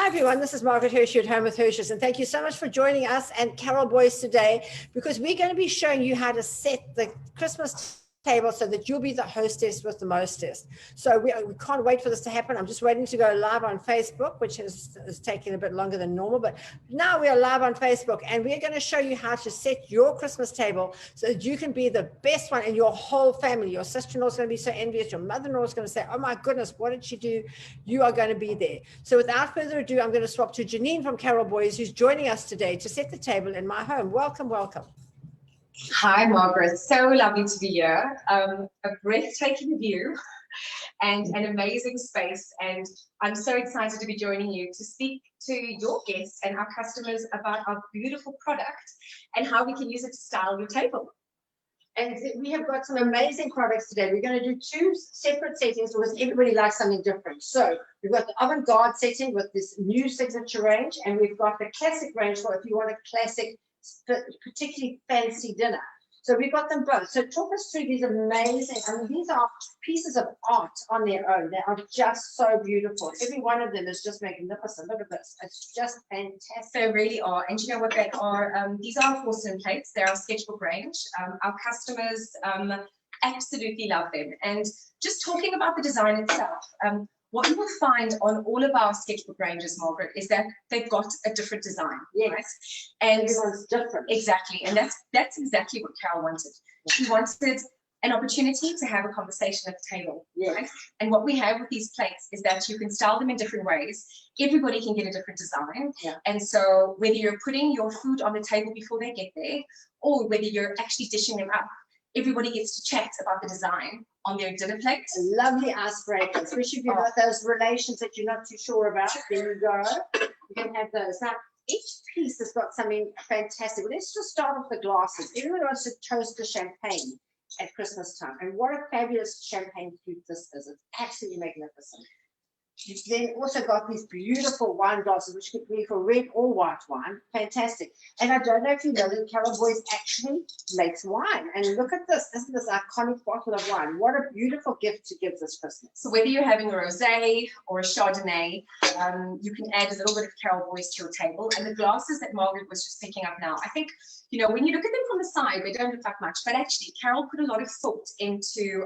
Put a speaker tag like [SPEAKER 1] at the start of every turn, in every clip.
[SPEAKER 1] Hi everyone, this is Margaret Hershey at Home with Hershey's, and thank you so much for joining us and CaRRoL BoYeS today, because we're going to be showing you how to set the Christmas table so that you'll be the hostess with the mostest. So we can't wait for this to happen. I'm just waiting to go live on Facebook, which is taking a bit longer than normal, but now we are live on Facebook, and we're going to show you how to set your Christmas table so that you can be the best one in your whole family. Your sister-in-law is going to be so envious. Your mother-in-law is going to say, oh my goodness, what did she do? You are going to be there. So without further ado, I'm going to swap to Janine from CaRRoL BoYeS, who's joining us today to set the table in my home. Welcome, welcome.
[SPEAKER 2] Hi, Margaret. So lovely to be here. A breathtaking view and an amazing space. And I'm so excited to be joining you to speak to your guests and our customers about our beautiful product and how we can use it to style your table.
[SPEAKER 1] And we have got some amazing products today. We're going to do two separate settings because everybody likes something different. So we've got the avant-garde setting with this new signature range, and we've got the classic range for if you want a classic, particularly fancy dinner. So we've got them both. So talk us through these amazing, I mean, these are pieces of art on their own. They are just so beautiful. Every one of them is just magnificent. Look at this. It's just fantastic.
[SPEAKER 2] They really are. And you know what they are? These are porcelain plates. They're our sketchbook range. Our customers absolutely love them. And just talking about the design itself, what you will find on all of our sketchbook ranges, Margaret, is that they've got a different design.
[SPEAKER 1] Yes.
[SPEAKER 2] Right? And
[SPEAKER 1] everyone's different.
[SPEAKER 2] Exactly. And that's exactly what CaRRoL wanted. She wanted an opportunity to have a conversation at the table.
[SPEAKER 1] Yes.
[SPEAKER 2] Right? And what we have with these plates is that you can style them in different ways. Everybody can get a different design.
[SPEAKER 1] Yeah.
[SPEAKER 2] And so whether you're putting your food on the table before they get there, or whether you're actually dishing them up, everybody gets to chat about the design on their dinner plate.
[SPEAKER 1] Lovely icebreaker, especially if you've got those relations that you're not too sure about. There you go. You can have those. Now, each piece has got something fantastic. Well, let's just start with the glasses. Everyone wants to toast the champagne at Christmas time. And what a fabulous champagne flute this is. It's absolutely magnificent. You've then also got these beautiful wine glasses, which could be for red or white wine. Fantastic. And I don't know if you know that CaRRoL BoYeS actually makes wine. And look at this. Isn't this iconic bottle of wine? What a beautiful gift to give this Christmas.
[SPEAKER 2] So whether you're having a rosé or a Chardonnay, you can add a little bit of CaRRoL BoYeS to your table. And the glasses that Margaret was just picking up now, I think, you know, when you look at them from the side, they don't look like much. But actually, CaRRoL put a lot of thought into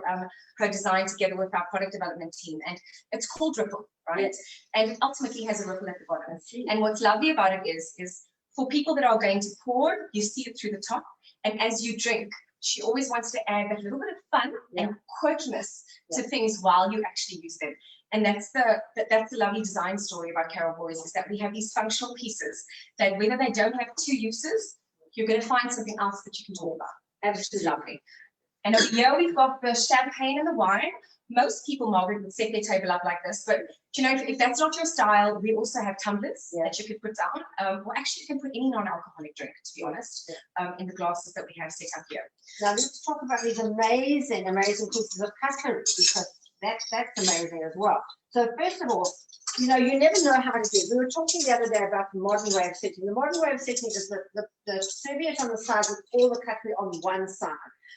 [SPEAKER 2] her design together with our product development team. And it's called Ripple, right?
[SPEAKER 1] Yes.
[SPEAKER 2] And it ultimately has a ripple at the bottom. And what's lovely about it is for people that are going to pour, you see it through the top. And as you drink, she always wants to add that little bit of fun and quirkiness to things while you actually use them. And that's the lovely design story about CaRRoL BoYeS, is that we have these functional pieces that whether they don't have two uses, you're going to find something else that you can talk about. Absolutely lovely. And over here we've got the champagne and the wine. Most people, Margaret, would set their table up like this, but you know, if that's not your style, we also have tumblers that you could put down. Or actually, you can put any non-alcoholic drink, to be honest, in the glasses that we have set up here.
[SPEAKER 1] Now let's talk about these amazing, amazing pieces of cutlery, because that's amazing as well. So first of all, you know, you never know how to do it. We were talking the other day about the modern way of setting. The modern way of setting is the serviette on the side with all the cutlery on one side.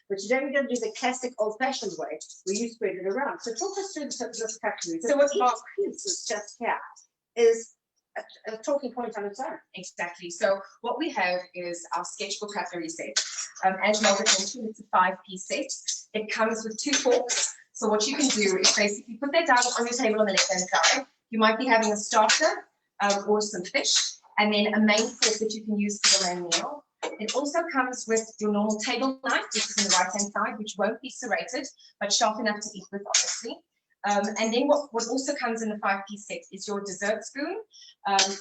[SPEAKER 1] But you're only going to do the classic old-fashioned way where you spread it around. So talk us through this cutlery. So what each piece is just here is a talking point on its own.
[SPEAKER 2] Exactly. So what we have is our sketchbook cutlery set. As Margaret mentioned, it's a 5-piece set. It comes with 2 forks. So what you can do is basically put that down on your table on the left-hand side. You might be having a starter or some fish, and then a main fork that you can use for your main meal. It also comes with your normal table knife, which is on the right-hand side, which won't be serrated, but sharp enough to eat with, obviously. And then what also comes in the 5-piece set is your dessert spoon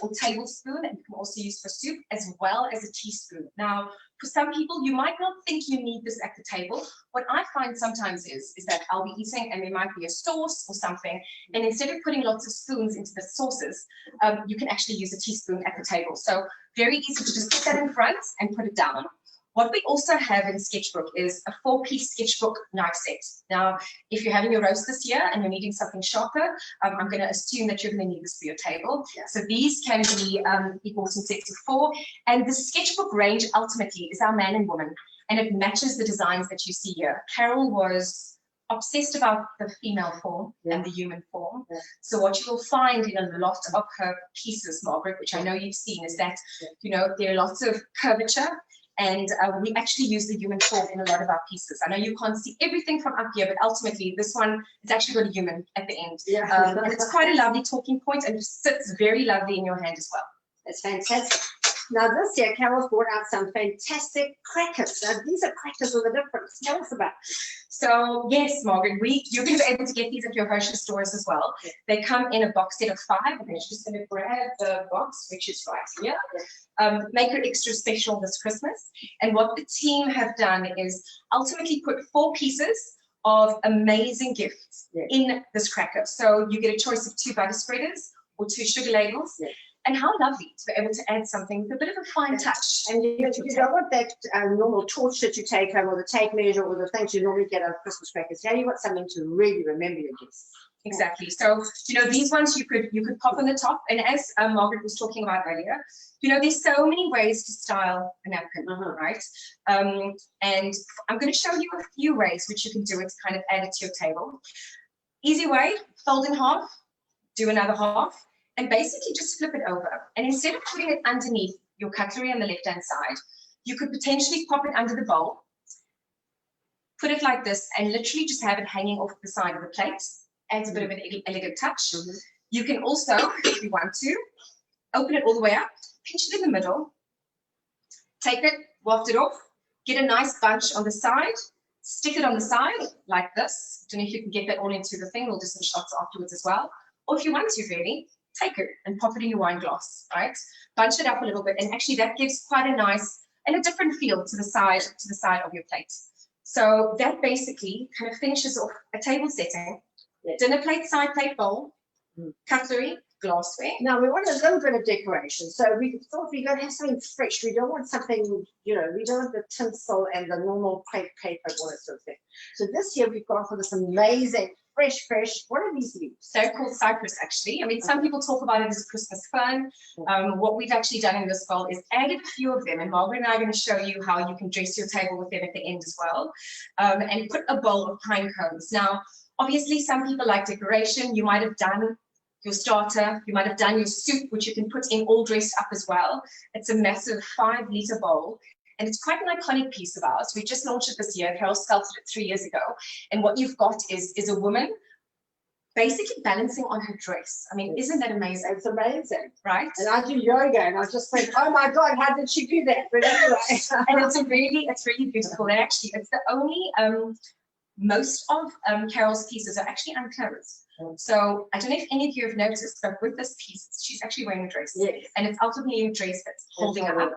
[SPEAKER 2] or tablespoon that you can also use for soup, as well as a teaspoon. Now, for some people, you might not think you need this at the table. What I find sometimes is that I'll be eating and there might be a sauce or something, and instead of putting lots of spoons into the sauces, you can actually use a teaspoon at the table. So very easy to just put that in front and put it down. What we also have in Sketchbook is a 4-piece sketchbook knife set. Now, if you're having a roast this year and you're needing something sharper, I'm going to assume that you're going to need this for your table. Yeah. So these can be bought in sets of 4. And the sketchbook range ultimately is our man and woman, and it matches the designs that you see here. CaRRoL was obsessed about the female form and the human form. So what you will find in a lot of her pieces, Margaret, which I know you've seen, is that, you know, there are lots of curvature, and we actually use the human form in a lot of our pieces. I know you can't see everything from up here, but ultimately this one is actually got a human at the end. And it's quite a lovely talking point, and just sits very lovely in your hand as well.
[SPEAKER 1] That's fantastic. Now this year, CaRRoL's brought out some fantastic crackers. Now these are crackers with a difference. Tell us about it.
[SPEAKER 2] So yes, Margaret, you're going to be able to get these at your HoSha stores as well. They come in a box set of 5. I'm just going to grab the box, which is right here. Make it extra special this Christmas. And what the team have done is ultimately put 4 pieces of amazing gifts in this cracker. So you get a choice of 2 butter spreaders or 2 sugar ladles. And how lovely to be able to add something with a bit of a fine touch.
[SPEAKER 1] And you don't want that normal torch that you take home, or the tape measure, or the things you normally get out of Christmas crackers. Now you've got something to really remember your guests.
[SPEAKER 2] Exactly. So, you know, these ones you could pop on the top. And as Margaret was talking about earlier, you know, there's so many ways to style a napkin, right? And I'm going to show you a few ways which you can do it to kind of add it to your table. Easy way, fold in half, do another half, and basically just flip it over. And instead of putting it underneath your cutlery on the left-hand side, you could potentially pop it under the bowl, put it like this, and literally just have it hanging off the side of the plate. Adds a bit of an elegant touch. You can also, if you want to, open it all the way up, pinch it in the middle, take it, waft it off, get a nice bunch on the side, stick it on the side like this. Don't know if you can get that all into the thing. We'll do some shots afterwards as well. Or if you want to, really, take it and pop it in your wine glass, right? Bunch it up a little bit, and actually that gives quite a nice and a different feel to the side of your plate. So that basically kind of finishes off a table setting. Dinner plate, side plate, bowl, cutlery, glassware.
[SPEAKER 1] Now we want a little bit of decoration. So we thought we're going to have something fresh. We don't want something, you know, we don't want the tinsel and the normal crepe paper, all that sort of thing. So this year we've gone for this amazing fresh. What are these leaves?
[SPEAKER 2] They're called cypress, actually. I mean, some people talk about it as Christmas fern. What we've actually done in this bowl is added a few of them, and Margaret and I are going to show you how you can dress your table with them at the end as well. And put a bowl of pine cones. Now, obviously, some people like decoration. You might have done your starter, you might have done your soup, which you can put in all dressed up as well. It's a massive 5-liter bowl. And it's quite an iconic piece of ours. We just launched it this year. CaRRoL sculpted it 3 years ago. And what you've got is a woman basically balancing on her dress. I mean, isn't that amazing?
[SPEAKER 1] It's amazing.
[SPEAKER 2] Right?
[SPEAKER 1] And I do yoga, and I just think, oh my God, how did she do that? But anyway.
[SPEAKER 2] And it's really beautiful. And actually, it's the only, most of CaRRoL's pieces are actually unclothed. So I don't know if any of you have noticed, but with this piece, she's actually wearing a dress. And it's ultimately a dress that's holding her up.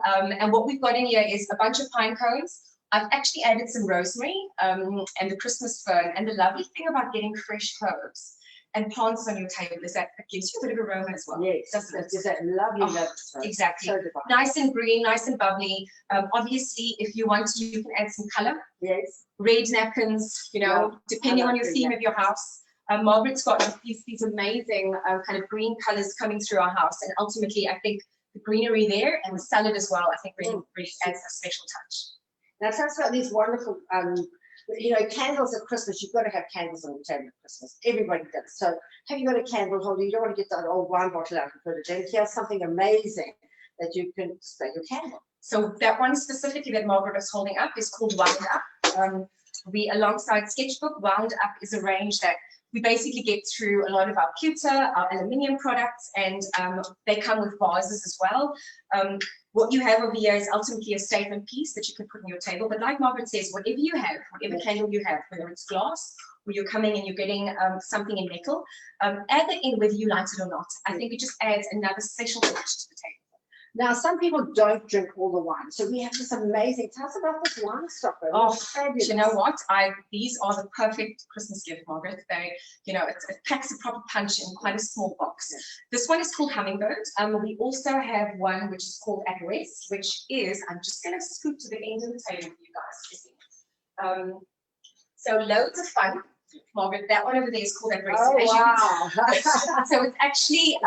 [SPEAKER 2] And what we've got in here is a bunch of pine cones. I've actually added some rosemary and the Christmas fern. And the lovely thing about getting fresh herbs and plants on your table is that it gives you a bit of aroma as well.
[SPEAKER 1] Yes,
[SPEAKER 2] doesn't it?
[SPEAKER 1] It's that lovely,
[SPEAKER 2] exactly.
[SPEAKER 1] So
[SPEAKER 2] nice and green, nice and bubbly. Obviously, if you want to, you can add some color.
[SPEAKER 1] Yes.
[SPEAKER 2] Red napkins, you know, depending on your theme of your house. Margaret's got these amazing kind of green colors coming through our house, and ultimately I think the greenery there and the salad as well, I think really adds a special touch.
[SPEAKER 1] Now tell us about these wonderful, you know, candles at Christmas. You've got to have candles on your table at Christmas. Everybody does. So have you got a candle holder? You don't want to get that old wine bottle out and put it in. Here's something amazing that you can display your candle.
[SPEAKER 2] So that one specifically that Margaret is holding up is called Wound Up. We, alongside Sketchbook, Wound Up is a range that we basically get through a lot of our pewter, our aluminium products, and they come with vases as well. What you have over here is ultimately a statement piece that you can put on your table. But like Margaret says, whatever you have, whatever candle you have, whether it's glass or you're coming and you're getting something in metal, add that in whether you light it or not. I think it just adds another special touch to the table.
[SPEAKER 1] Now, some people don't drink all the wine, so we have this amazing. Tell us about this wine stopper.
[SPEAKER 2] Oh, you know what? These are the perfect Christmas gift, Margaret. They, you know, it packs a proper punch in quite a small box. This one is called Hummingbird. We also have one which is called At Rest, which is, I'm just going to scoot to the end of the table for you guys to see. So loads of fun. Margaret, that one over there is called a breast.
[SPEAKER 1] Oh, wow.
[SPEAKER 2] So it's actually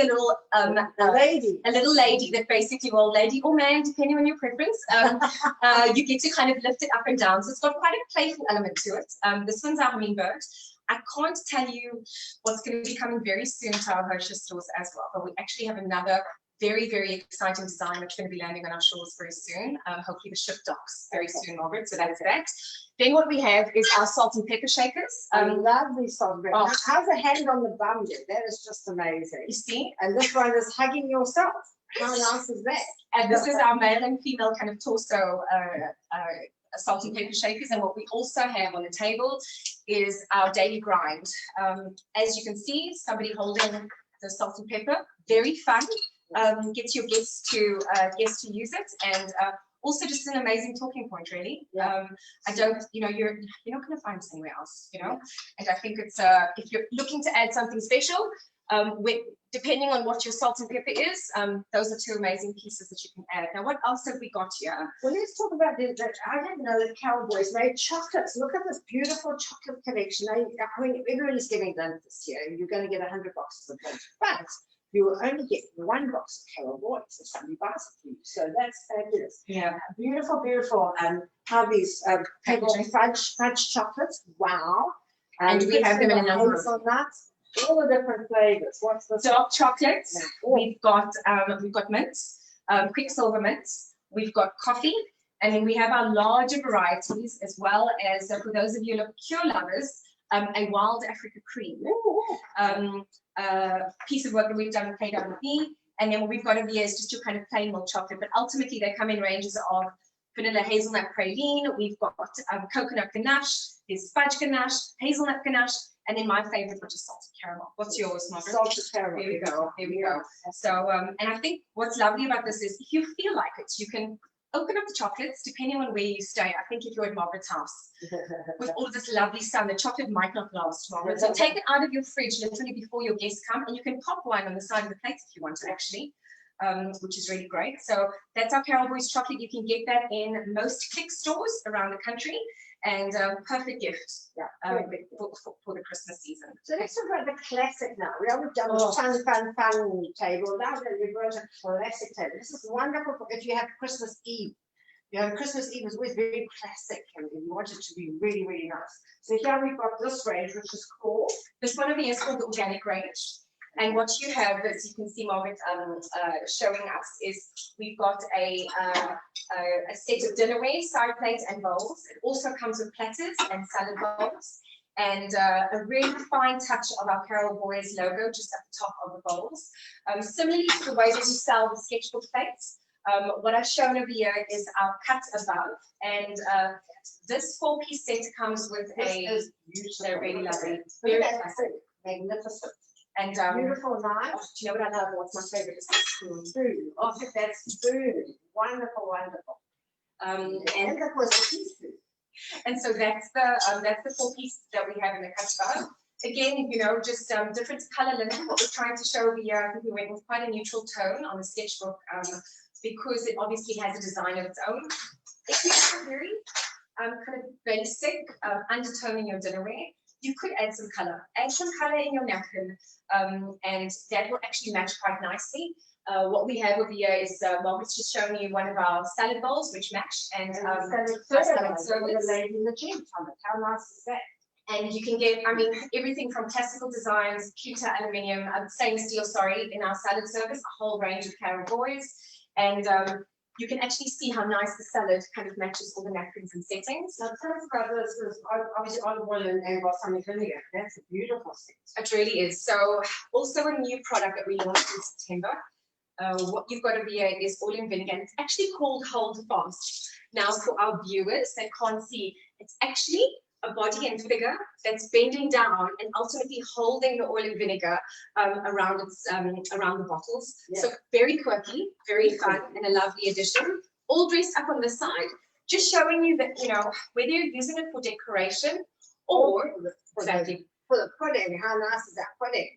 [SPEAKER 2] a little
[SPEAKER 1] a
[SPEAKER 2] little lady that basically, well, lady or man, depending on your preference, you get to kind of lift it up and down. So it's got quite a playful element to it. This one's our hummingbird. I can't tell you what's going to be coming very soon to our Hosha stores as well, but we actually have another very, very exciting design that's going to be landing on our shores very soon. Hopefully the ship docks very soon, Margaret, so that's that. Then what we have is our salt and pepper shakers.
[SPEAKER 1] I love these salt and pepper. Oh. How's a hand on the bum there? That is just amazing.
[SPEAKER 2] You see?
[SPEAKER 1] And this one is hugging yourself. How nice is that?
[SPEAKER 2] And this is our male and female kind of torso salt and pepper shakers. And what we also have on the table is our daily grind. As you can see, somebody holding the salt and pepper, very fun. Gets your guests to use it, and also just an amazing talking point, really.
[SPEAKER 1] Yeah.
[SPEAKER 2] I don't, you know, you're not going to find this anywhere else, you know.
[SPEAKER 1] Yeah.
[SPEAKER 2] And I think it's if you're looking to add something special, depending on what your salt and pepper is, those are two amazing pieces that you can add. Now, what else have we got here?
[SPEAKER 1] Well, let's talk about the I didn't know that CaRRoL BoYeS made chocolates. Look at this beautiful chocolate collection. I mean, everybody's getting done this year. You're going to get 100 boxes of them, but you will only get one box of CaRRoL BoYeS if somebody buys it for you. So that's fabulous.
[SPEAKER 2] Yeah.
[SPEAKER 1] Beautiful, beautiful. How these fudge chocolates. Wow.
[SPEAKER 2] And we have them in a number of
[SPEAKER 1] nuts. All the different flavors. What's the
[SPEAKER 2] dark chocolates? Yeah. We've got mints, Quicksilver mints. We've got coffee, and then we have our larger varieties as well as for those of you liqueur lovers, a wild Africa cream. Piece of work that we've done with KWB, and then what we've got over here is just your kind of plain milk chocolate. But ultimately, they come in ranges of vanilla hazelnut praline. We've got coconut ganache. There's fudge ganache, hazelnut ganache. And then my favorite, which is salted caramel. What's yours, Margaret?
[SPEAKER 1] Salted caramel.
[SPEAKER 2] There we go. There we go. So, and I think what's lovely about this is if you feel like it, you can open up the chocolates depending on where you stay. I think if you're at Margaret's house with all of this lovely sun, the chocolate might not last, Margaret. So take it out of your fridge literally before your guests come, and you can pop one on the side of the plate if you want to, actually. Which is really great. So that's our CaRRoL BoYeS chocolate. You can get that in most Click stores around the country, and perfect gift for the Christmas season.
[SPEAKER 1] So let's talk about the classic now. We haven't done the fun table. Now that we've got a classic table. This is wonderful if you have Christmas Eve. You know, Christmas Eve is always very classic, and you want it to be really, really nice. So here we've got this range, which is called,
[SPEAKER 2] this one over here is called the organic range. And what you have, as you can see Margaret showing us, is we've got a set of dinnerware, side plates and bowls. It also comes with platters and salad bowls, and a really fine touch of our CaRRoL BoYeS logo just at the top of the bowls. Similarly to the way that we sell the sketchbook plates, what I've shown over here is our cut above, and this 4-piece set comes with they're really lovely, very classic,
[SPEAKER 1] magnificent.
[SPEAKER 2] And
[SPEAKER 1] beautiful knife.
[SPEAKER 2] Oh, do you know what I love? What's my favorite? Is this spoon.
[SPEAKER 1] Spoon. Oh, that spoon. Wonderful, wonderful. And of course the teaspoon.
[SPEAKER 2] And so that's the 4-piece that we have in the cut above. Again, you know, just different color linen. What we're trying to show over here, I think we went with quite a neutral tone on the sketchbook because it obviously has a design of its own. If you have a very kind of basic undertone in your dinnerware, you could add some color. Add some color in your napkin, and that will actually match quite nicely. What we have over here is Margaret's just showing you one of our salad bowls, which match, and salad service.
[SPEAKER 1] The lady in the gym on it. How nice is that?
[SPEAKER 2] And you can get, I mean, everything from classical designs, pewter aluminium, stainless steel, sorry, in our salad service, a whole range of CaRRoL BoYeS, and you can actually see how nice the salad kind of matches all the napkins and settings.
[SPEAKER 1] Now, tell us about this. Obviously, olive oil and balsamic vinegar. That's a beautiful set.
[SPEAKER 2] It really is. So, also a new product that we launched in September. What you've got over here is oil and vinegar. It's actually called Hold Fast. Now, for our viewers that can't see, it's actually a body and figure that's bending down and ultimately holding the oil and vinegar around the bottles. Yeah. So very quirky, very fun, and a lovely addition. All dressed up on the side, just showing you that, you know, whether you're using it for decoration or
[SPEAKER 1] for the pudding. How nice is that pudding?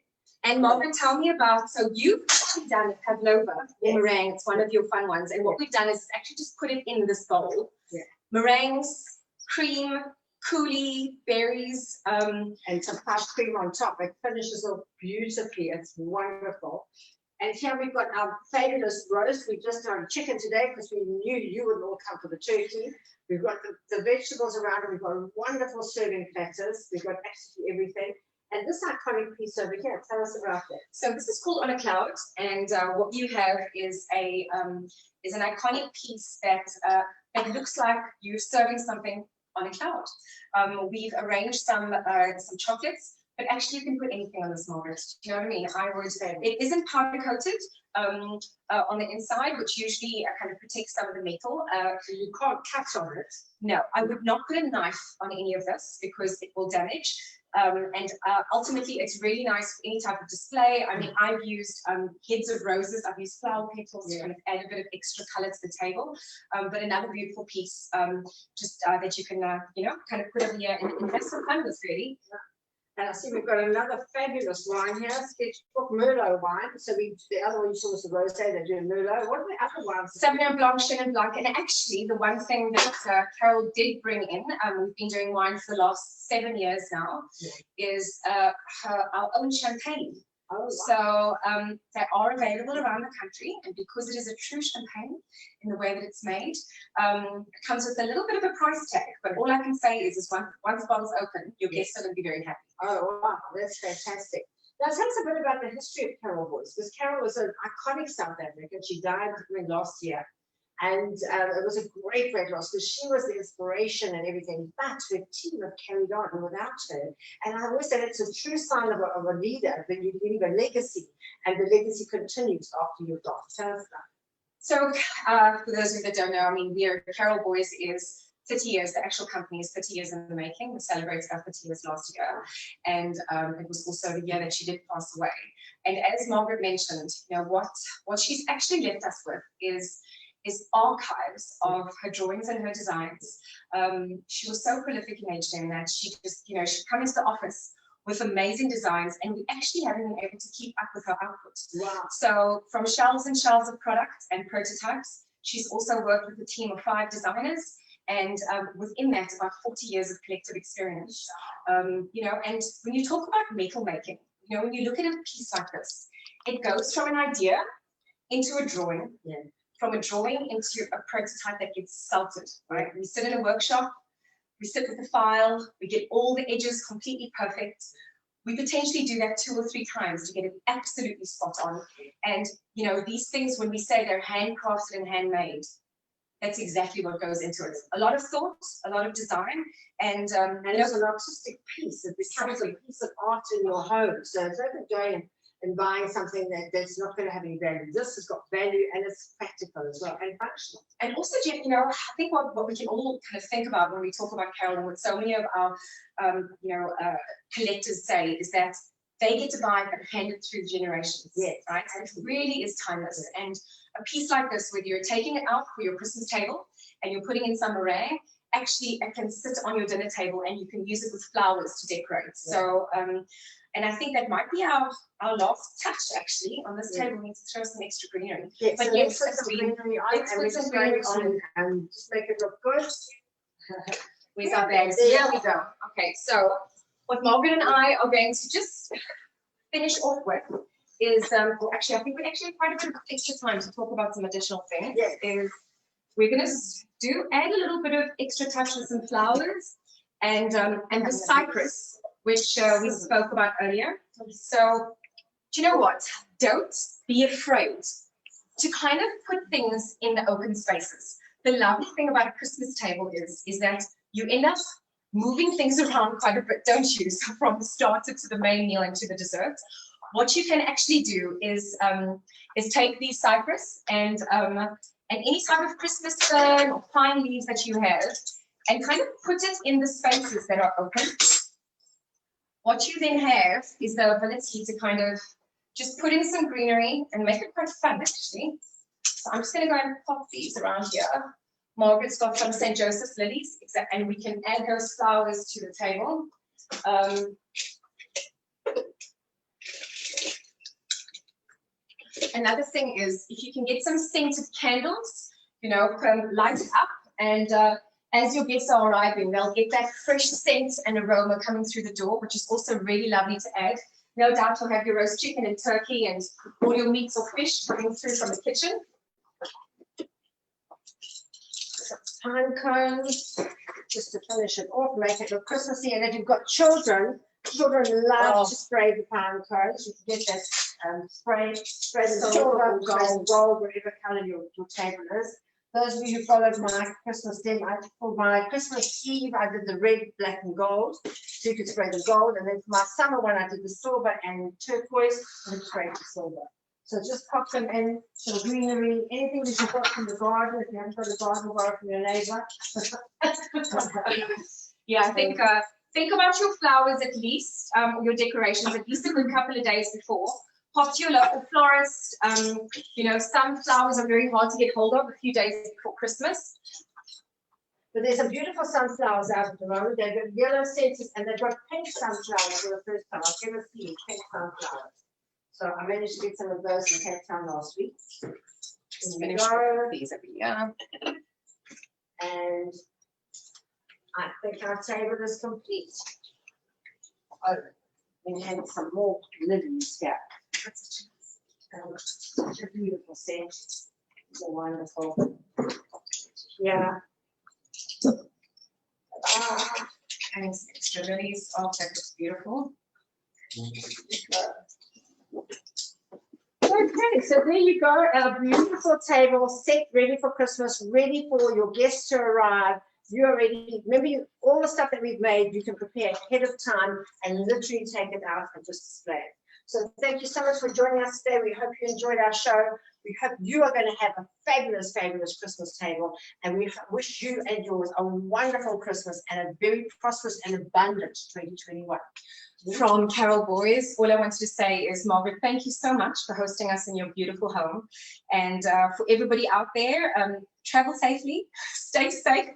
[SPEAKER 2] And Margaret, tell me about, so you've actually done a pavlova meringue. It's one of your fun ones. And what we've done is actually just put it in this bowl.
[SPEAKER 1] Yeah.
[SPEAKER 2] Meringues, cream, coulis, berries,
[SPEAKER 1] and some fresh cream on top. It finishes off beautifully. It's wonderful. And here we've got our fabulous roast. We just done chicken today because we knew you would all come for the turkey. We've got the vegetables around it. We've got wonderful serving platters. We've got absolutely everything. And this iconic piece over here, tell us about that.
[SPEAKER 2] So this is called On a Cloud, and what you have is an iconic piece that looks like you're serving something on a cloud. We've arranged some chocolates, but actually you can put anything on this mold. Do you know what I mean? It isn't powder coated on the inside, which usually kind of protects some of the metal.
[SPEAKER 1] So you can't cut on it.
[SPEAKER 2] No, I would not put a knife on any of this because it will damage. Ultimately, it's really nice for any type of display. I mean, I've used heads of roses, I've used flower petals to kind of add a bit of extra color to the table. But another beautiful piece, just that you can, kind of put over here and have some fun with, really.
[SPEAKER 1] And I see we've got another fabulous wine here, Sketchbook Merlot wine. So the other one you saw was the rosé, they're doing Merlot. What are the other wines?
[SPEAKER 2] Sauvignon Blanc, Chenin Blanc, and actually the one thing that CaRRoL did bring in, we've been doing wine for the last 7 years now, is our own champagne.
[SPEAKER 1] Oh, wow.
[SPEAKER 2] So they are available around the country, and because it is a true champagne in the way that it's made, it comes with a little bit of a price tag. But all I can say is once the bottle's open, your guests are going to be very happy.
[SPEAKER 1] Oh, wow, that's fantastic. Now tell us a bit about the history of CaRRoL BoYeS, because CaRRoL was an iconic South African. She died last year, and it was a great loss because she was the inspiration and everything, but her team have carried on without her. And I always say it's a true sign of a leader, that you leave a legacy, and the legacy continues after you're gone. Tell us that.
[SPEAKER 2] So for those of you that don't know, I mean, CaRRoL BoYeS is 30 years, the actual company is 30 years in the making. We celebrated our 30 years last year. And it was also the year that she did pass away. And as Margaret mentioned, what she's actually left us with is archives of her drawings and her designs. She was so prolific in aging that she just, she'd come into the office with amazing designs, and we actually haven't been able to keep up with her output.
[SPEAKER 1] Wow.
[SPEAKER 2] So from shelves and shelves of products and prototypes, she's also worked with a team of 5 designers, and within that, about 40 years of collective experience. And when you talk about metal making, when you look at a piece like this, it goes from an idea into a drawing, from a drawing into a prototype that gets sculpted, right? We sit in a workshop, we sit with the file, we get all the edges completely perfect. We potentially do that 2 or 3 times to get it absolutely spot on. And, these things, when we say they're handcrafted and handmade, that's exactly what goes into it. A lot of thought, a lot of design, and
[SPEAKER 1] it's an artistic piece. It becomes a piece of art in your home. So it's not going and buying something that's not going to have any value. This has got value, and it's practical as well and functional.
[SPEAKER 2] And also, Jeff, I think what we can all kind of think about when we talk about CaRRoL, and what so many of our collectors say, is that they get to buy it and hand it through generations.
[SPEAKER 1] Yes,
[SPEAKER 2] right? And it really is timeless. And a piece like this, whether you're taking it out for your Christmas table and you're putting in some meringue, actually it can sit on your dinner table and you can use it with flowers to decorate. So, and I think that might be our last touch actually on this table. We need to throw some extra greenery.
[SPEAKER 1] Yes,
[SPEAKER 2] but
[SPEAKER 1] so
[SPEAKER 2] yes,
[SPEAKER 1] let's put some greenery on, and we just greenery on and just make it look good.
[SPEAKER 2] Where's our bags? There we go. Okay, so what Margaret and I are going to just finish off with is, actually, I think we actually have quite a bit of extra time to talk about some additional things.
[SPEAKER 1] Yes.
[SPEAKER 2] Is we're going to add a little bit of extra touch with some flowers and the cypress, which we spoke about earlier. So, do you know what? Don't be afraid to kind of put things in the open spaces. The lovely thing about a Christmas table is that you end up moving things around quite a bit, don't you? So from the starter to the main meal and to the dessert. What you can actually do is take these cypress and any type of Christmas fern or pine leaves that you have, and kind of put it in the spaces that are open. What you then have is the ability to kind of just put in some greenery and make it quite fun, actually. So I'm just going to go and pop these around here. Margaret's got some St. Joseph's lilies, and we can add those flowers to the table. Another thing is, if you can get some scented candles, light it up and As your guests are arriving, they'll get that fresh scent and aroma coming through the door, which is also really lovely to add. No doubt you'll have your roast chicken and turkey and all your meats or fish coming through from the kitchen. Some pine cones, just to finish it off, make it look Christmassy. And if you've got children, children love to spray the pine cones. You can get that spray the silver, gold, whatever color your table is. Those of you who followed my Christmas dinner, for my Christmas Eve, I did the red, black, and gold, so you could spray the gold. And then for my summer one, I did the silver and turquoise, and sprayed the silver. So just pop them in, some greenery, anything that you've got from the garden. If you haven't got a garden, borrow from your neighbor. Yeah, I think about your flowers at least, your decorations at least a good couple of days before. Pop to your local florist. You know, some flowers are very hard to get hold of a few days before Christmas. But there's some beautiful sunflowers out at the moment. They've got yellow centers and they've got pink sunflowers for the first time. I've never seen pink sunflowers. So I managed to get some of those in Cape Town last week. Just finish these every year.
[SPEAKER 1] And I think our table is complete. Oh, we have some more lilies here. Such a beautiful scent. So wonderful. Yeah.
[SPEAKER 2] And extra lilies. Oh, that looks beautiful.
[SPEAKER 1] Okay, so there you go. Our beautiful table set, ready for Christmas, ready for your guests to arrive. You already remember all the stuff that we've made. You can prepare ahead of time and literally take it out and just display it. So thank you so much for joining us today. We hope you enjoyed our show. We hope you are going to have a fabulous, fabulous Christmas table. And we wish you and yours a wonderful Christmas and a very prosperous and abundant 2021.
[SPEAKER 2] From CaRRoL BoYeS, all I wanted to say is, Margaret, thank you so much for hosting us in your beautiful home. And for everybody out there, travel safely, stay safe,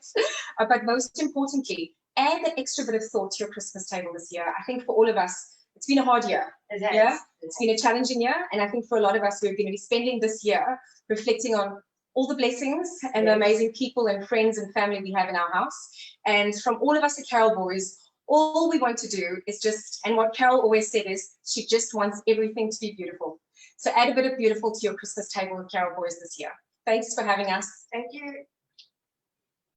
[SPEAKER 2] but most importantly, add that extra bit of thought to your Christmas table this year. I think for all of us, it's been a hard year. Yeah, it's been a challenging year. And I think for a lot of us, we're going to be spending this year reflecting on all the blessings and the amazing people and friends and family we have in our house. And from all of us at CaRRoL BoYeS, all we want to do is just, and what CaRRoL always said is, she just wants everything to be beautiful. So add a bit of beautiful to your Christmas table with CaRRoL BoYeS this year. Thanks for having us.
[SPEAKER 1] Thank you.